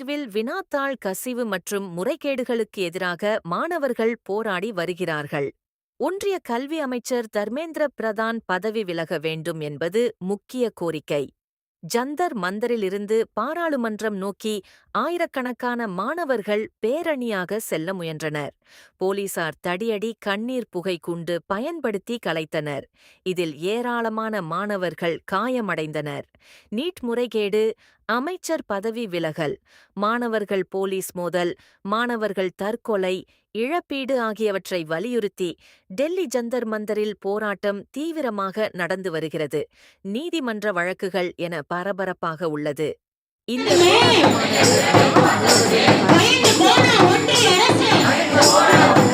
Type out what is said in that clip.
தேர்வில் வினாத்தாள் கசிவு மற்றும் முறைகேடுகளுக்கு எதிராக மாணவர்கள் போராடி வருகிறார்கள். ஒன்றிய கல்வி அமைச்சர் தர்மேந்திர பிரதான் பதவி விலக வேண்டும் என்பது முக்கிய கோரிக்கை. ஜந்தர் மந்தரிலிருந்து பாராளுமன்றம் நோக்கி ஆயிரக்கணக்கான மாணவர்கள் பேரணியாக செல்ல முயன்றனர். போலீசார் தடியடி, கண்ணீர் புகை குண்டு பயன்படுத்தி கலைத்தனர். இதில் ஏராளமான மாணவர்கள் காயமடைந்தனர். நீட் முறைகேடு, அமைச்சர் பதவி விலகல், மாணவர்கள் போலீஸ் மோதல், மாணவர்கள் தற்கொலை, இழப்பீடு ஆகியவற்றை வலியுறுத்தி டெல்லி ஜந்தர் மந்தரில் போராட்டம் தீவிரமாக நடந்து வருகிறது. நீதிமன்ற வழக்குகள் என பரபரப்பாக உள்ளது. இந்த போராட்டமானது நாடு முழுவதும் பரவி